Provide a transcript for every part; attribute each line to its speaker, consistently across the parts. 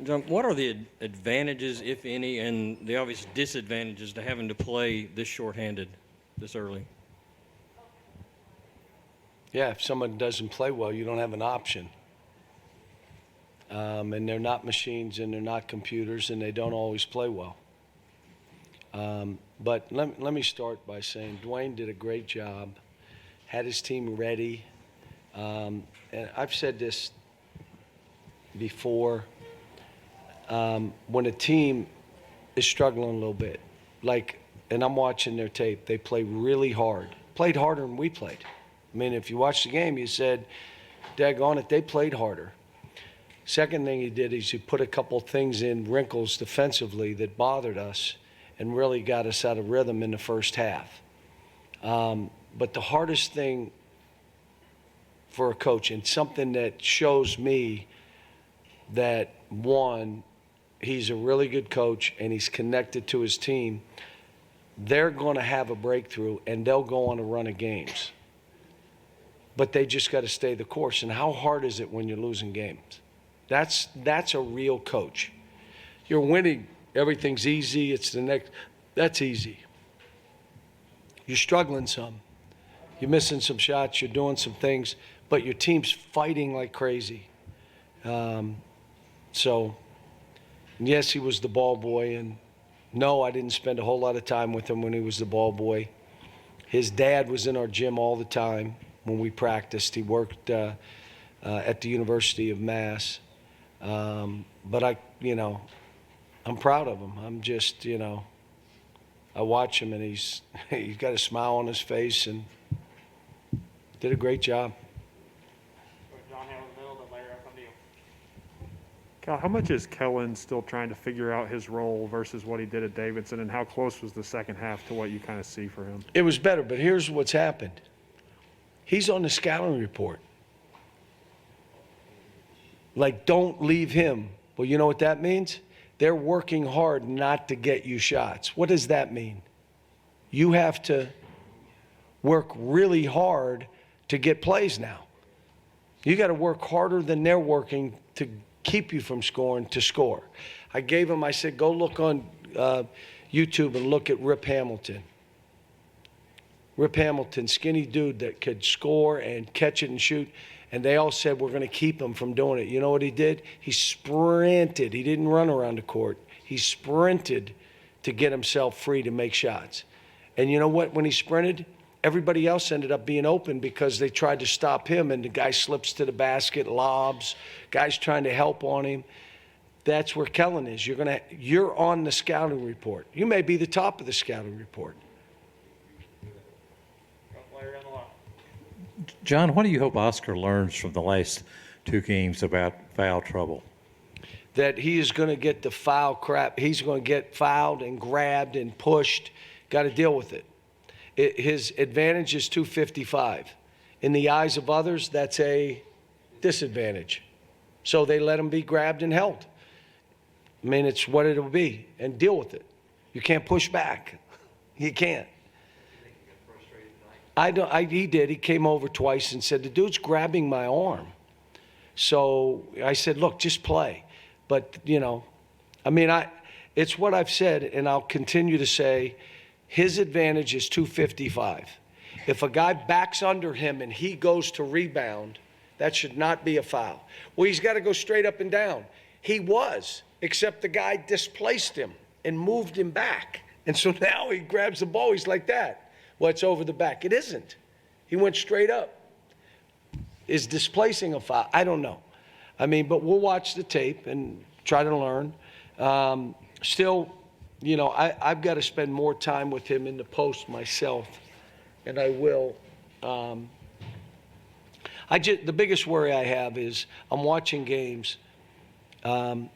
Speaker 1: John, what are the advantages, if any, and the obvious disadvantages to having to play this shorthanded this early?
Speaker 2: Yeah, if someone doesn't play well, you don't have an option. And they're not machines and they're not computers and they don't always play well. But let me start by saying Dwayne did a great job, had his team ready. And I've said this before, when a team is struggling a little bit, and I'm watching their tape, they play really hard, played harder than we played. I mean, if you watch the game, you said, daggone it, they played harder. Second thing he did is he put a couple things in, wrinkles defensively that bothered us and really got us out of rhythm in the first half. But the hardest thing for a coach, and something that shows me that, one, he's a really good coach and he's connected to his team, they're going to have a breakthrough and they'll go on a run of games. But they just got to stay the course. And how hard is it when you're losing games? That's a real coach. You're winning, everything's easy, it's the next, that's easy. You're struggling some. You're missing some shots, you're doing some things, but your team's fighting like crazy. So, yes, he was the ball boy, and no, I didn't spend a whole lot of time with him when he was the ball boy. His dad was in our gym all the time when we practiced. He worked at the University of Mass. But I'm proud of him. I'm just, I watch him and he's got a smile on his face and did a great job.
Speaker 3: Cal, how much is Kellen still trying to figure out his role versus what he did at Davidson, and how close was the second half to what you kind of see for him?
Speaker 2: It was better, but here's what's happened. He's on the scouting report. Don't leave him. Well, you know what that means? They're working hard not to get you shots. What does that mean? You have to work really hard to get plays now. You got to work harder than they're working to keep you from scoring to score. I said, go look on YouTube and look at Rip Hamilton. Rip Hamilton, skinny dude that could score and catch it and shoot. And they all said, we're going to keep him from doing it. You know what he did? He sprinted. He didn't run around the court. He sprinted to get himself free to make shots. And you know what? When he sprinted, everybody else ended up being open because they tried to stop him, and the guy slips to the basket, lobs, guys trying to help on him. That's where Kellen is. You're on the scouting report. You may be the top of the scouting report.
Speaker 4: John, what do you hope Oscar learns from the last two games about foul trouble?
Speaker 2: That he is going to get the foul crap. He's going to get fouled and grabbed and pushed. Got to deal with it. His advantage is 255. In the eyes of others, that's a disadvantage. So they let him be grabbed and held. I mean, it's what it'll be, and deal with it. You can't push back. You can't. He did. He came over twice and said, the dude's grabbing my arm. So I said, look, just play. But, it's what I've said, and I'll continue to say, his advantage is 255. If a guy backs under him and he goes to rebound, that should not be a foul. Well, he's got to go straight up and down. He was, except the guy displaced him and moved him back. And so now he grabs the ball. He's like that. Well, it's over the back. It isn't. He went straight up. Is displacing a foul? I don't know. But we'll watch the tape and try to learn. Still, I've got to spend more time with him in the post myself, and I will. The biggest worry I have is I'm watching games. The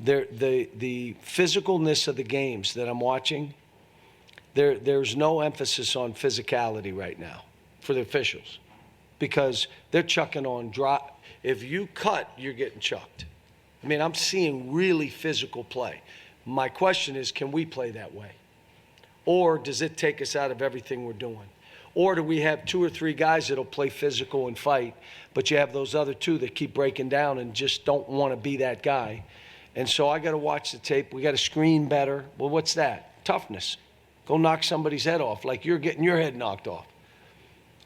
Speaker 2: physicalness of the games that I'm watching, there's no emphasis on physicality right now for the officials because they're chucking on drop. If you cut, you're getting chucked. I'm seeing really physical play. My question is, can we play that way? Or does it take us out of everything we're doing? Or do we have two or three guys that'll play physical and fight, but you have those other two that keep breaking down and just don't want to be that guy? And so I got to watch the tape. We got to screen better. Well, what's that? Toughness. Go knock somebody's head off like you're getting your head knocked off.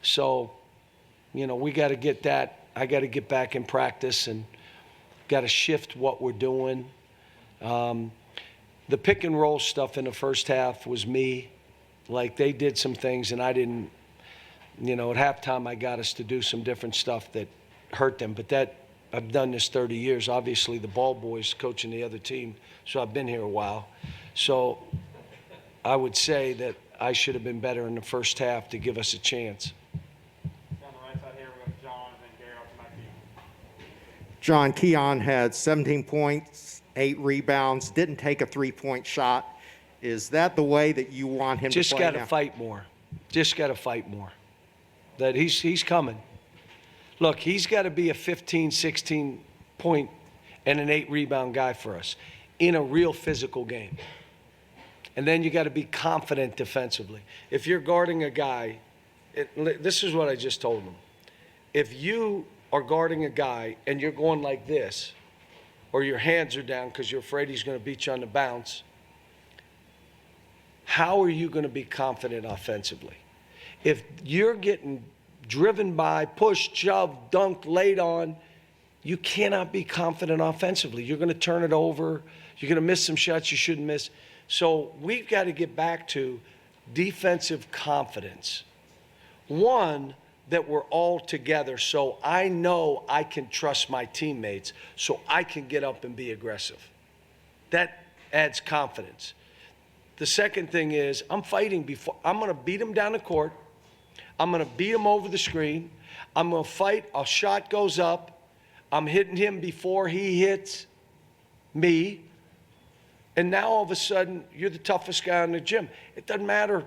Speaker 2: So, we got to get that. I got to get back in practice and got to shift what we're doing. The pick and roll stuff in the first half was me. Like, they did some things and I didn't, at halftime I got us to do some different stuff that hurt them. But I've done this 30 years. Obviously, the ball boys coaching the other team, so I've been here a while. So I would say that I should have been better in the first half to give us a chance.
Speaker 5: On the right side here, we got John and then Gary off the John, Keon had 17 points, 8 rebounds, didn't take a three-point shot. Is that the way that you want him to play now?
Speaker 2: Just got to fight more. Just got to fight more. That he's coming. Look, he's got to be a 15, 16 point and an 8 rebound guy for us in a real physical game. And then you got to be confident defensively. If you're guarding a guy, this is what I just told him. If you are guarding a guy and you're going like this, or your hands are down because you're afraid he's going to beat you on the bounce, how are you going to be confident offensively? If you're getting driven by, pushed, shoved, dunked, laid on, you cannot be confident offensively. You're going to turn it over. You're going to miss some shots you shouldn't miss. So we've got to get back to defensive confidence. One, that we're all together, so I know I can trust my teammates, so I can get up and be aggressive. That adds confidence. The second thing is I'm fighting before. I'm going to beat him down the court. I'm going to beat him over the screen. I'm going to fight. A shot goes up. I'm hitting him before he hits me. And now all of a sudden, you're the toughest guy in the gym. It doesn't matter.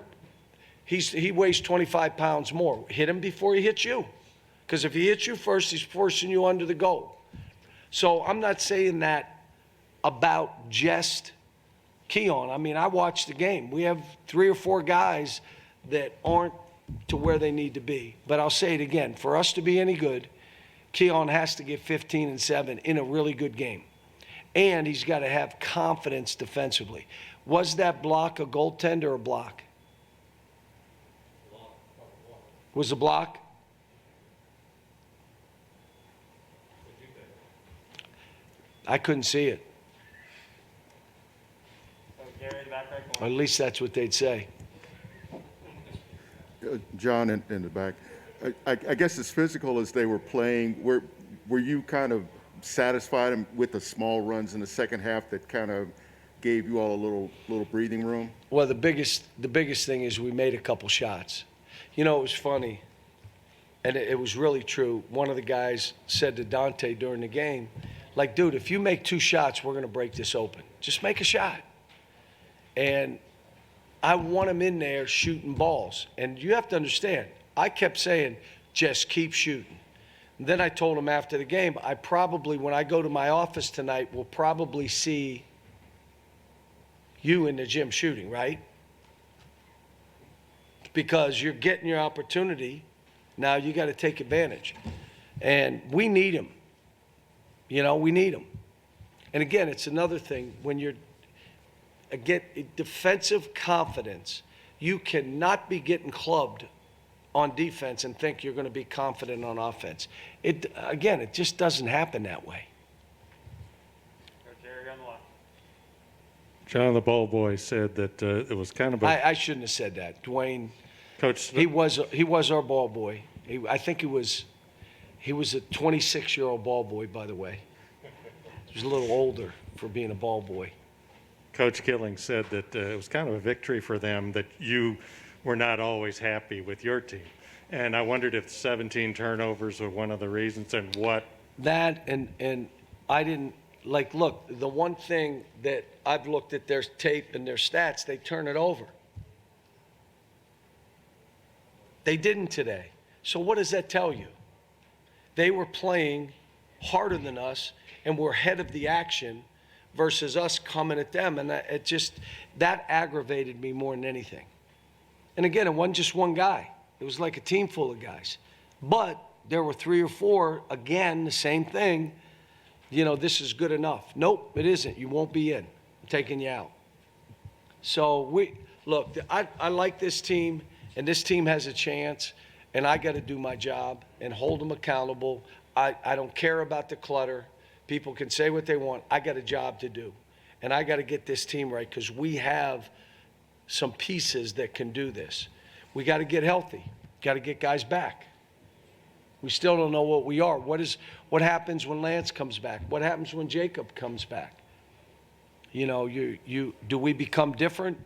Speaker 2: He weighs 25 pounds more. Hit him before he hits you. Because if he hits you first, he's forcing you under the goal. So I'm not saying that about just Keon. I mean, I watched the game. We have 3 or 4 guys that aren't to where they need to be. But I'll say it again. For us to be any good, Keon has to get 15 and 7 in a really good game. And he's got to have confidence defensively. Was that block a goaltender or a block? Was a block? I couldn't see it.
Speaker 5: Gary, back right
Speaker 2: Or at least that's what they'd say.
Speaker 6: John in the back. I guess as physical as they were playing, were you kind of satisfied with the small runs in the second half that kind of gave you all a little breathing room?
Speaker 2: Well, the biggest thing is we made a couple shots. It was funny, and it was really true. One of the guys said to Dante during the game, like, dude, if you make 2 shots, we're going to break this open. Just make a shot. And I want him in there shooting balls. And you have to understand, I kept saying, just keep shooting. And then I told him after the game, when I go to my office tonight, we'll probably see you in the gym shooting, right? Because you're getting your opportunity. Now you got to take advantage. And we need him. We need him. And again, it's another thing. When you're defensive confidence, you cannot be getting clubbed on defense and think you're going to be confident on offense. It just doesn't happen that way.
Speaker 5: Gary on the left.
Speaker 4: John, the ball boy, said that it was kind of
Speaker 2: I shouldn't have said that. Dwayne,
Speaker 4: Coach.
Speaker 2: he was our ball boy. I think he was a 26-year-old ball boy, by the way. He was a little older for being a ball boy.
Speaker 4: Coach Killing said that it was kind of a victory for them that you were not always happy with your team. And I wondered if 17 turnovers were one of the reasons and what.
Speaker 2: That and I didn't, look, the one thing that I've looked at their tape and their stats, they turn it over. They didn't today. So what does that tell you? They were playing harder than us and were ahead of the action versus us coming at them. And that aggravated me more than anything. And again, it wasn't just one guy. It was like a team full of guys. But there were 3 or 4, again, the same thing, this is good enough. Nope, it isn't. You won't be in. I'm taking you out. So I like this team, and this team has a chance, and I got to do my job and hold them accountable. I don't care about the clutter. People can say what they want. I got a job to do, and I got to get this team right because we have some pieces that can do this. We got to get healthy. Got to get guys back. We still don't know what we are. What happens when Lance comes back? What happens when Jacob comes back? Do we become different?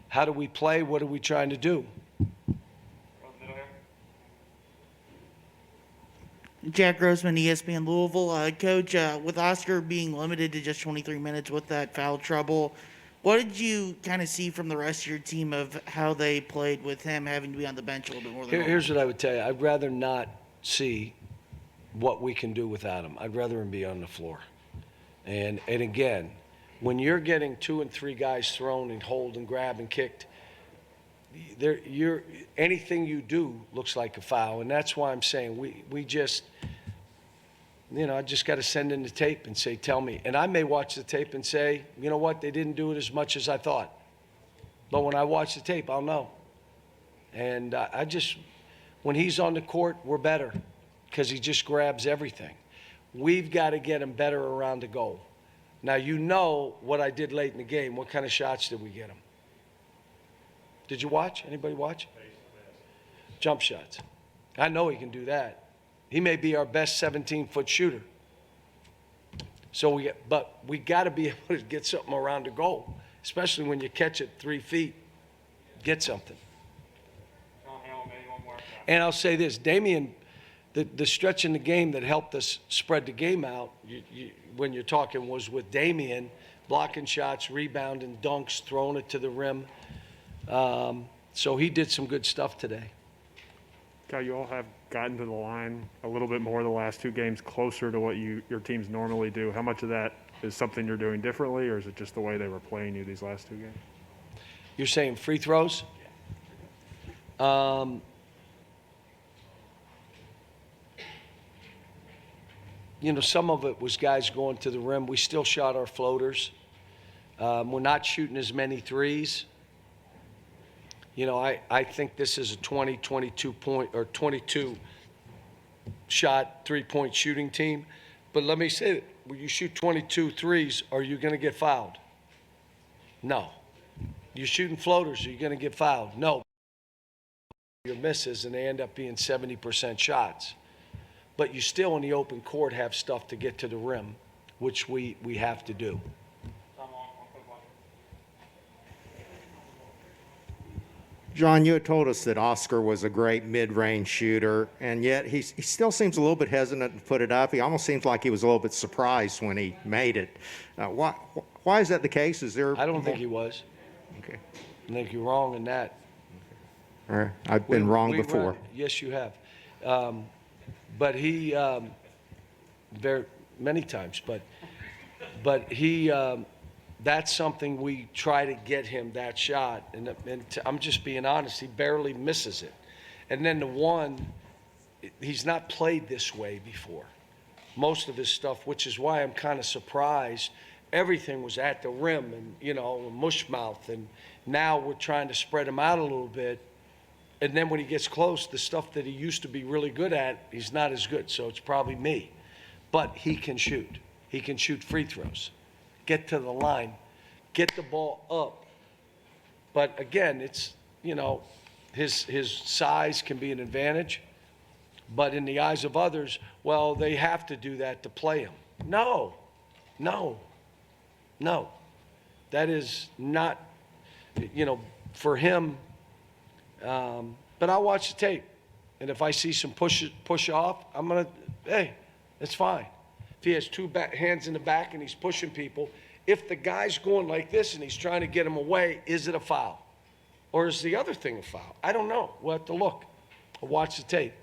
Speaker 2: How do we play? What are we trying to do?
Speaker 7: Jack Grossman, ESPN Louisville. Coach, with Oscar being limited to just 23 minutes with that foul trouble, what did you kind of see from the rest of your team of how they played with him having to be on the bench a little bit more than normal?
Speaker 2: Here's what I would tell you. I'd rather not see what we can do without him. I'd rather him be on the floor. And again, when you're getting 2 and 3 guys thrown and hold and grab and kicked, anything you do looks like a foul. And that's why I'm saying we just, I just got to send in the tape and say, tell me. And I may watch the tape and say, you know what, they didn't do it as much as I thought. But when I watch the tape, I'll know. And when he's on the court, we're better because he just grabs everything. We've got to get him better around the goal. Now, what I did late in the game. What kind of shots did we get him? Did you watch? Anybody watch? Jump shots. I know he can do that. He may be our best 17-foot shooter. But we got to be able to get something around the goal, especially when you catch it 3 feet. Get something. And I'll say this, Damian, the stretch in the game that helped us spread the game out, when you're talking, was with Damian, blocking shots, rebounding, dunks, throwing it to the rim. So he did some good stuff today.
Speaker 3: Cal, you all have gotten to the line a little bit more the last 2 games, closer to what your teams normally do. How much of that is something you're doing differently, or is it just the way they were playing you these last 2 games?
Speaker 2: You're saying free throws? Some of it was guys going to the rim. We still shot our floaters. We're not shooting as many threes. I think this is a 22 shot 3-point shooting team. But let me say that when you shoot 22 threes, are you going to get fouled? No. You're shooting floaters, are you going to get fouled? No. Your misses, and they end up being 70% shots. But you still in the open court have stuff to get to the rim, which we have to do.
Speaker 5: John, you had told us that Oscar was a great mid-range shooter, and yet he still seems a little bit hesitant to put it up. He almost seems like he was a little bit surprised when he made it. Why is that the case?
Speaker 2: I don't think he was.
Speaker 5: Okay.
Speaker 2: I think you're wrong in that.
Speaker 5: All right. I've been wrong before.
Speaker 2: Yes, you have. But he, very many times, but he, that's something we try to get him, that shot. And I'm just being honest, he barely misses it. And then the one, he's not played this way before. Most of his stuff, which is why I'm kind of surprised. Everything was at the rim and, mush mouth. And now we're trying to spread him out a little bit. And then when he gets close, the stuff that he used to be really good at, he's not as good. So it's probably me. But he can shoot. He can shoot free throws. Get to the line. Get the ball up. But again, it's, his size can be an advantage. But in the eyes of others, well, they have to do that to play him. No. That is not, for him. But I'll watch the tape. And if I see some push off, I'm going to, hey, it's fine. If he has 2 hands in the back and he's pushing people, if the guy's going like this and he's trying to get him away, is it a foul? Or is the other thing a foul? I don't know. We'll have to look. I'll watch the tape.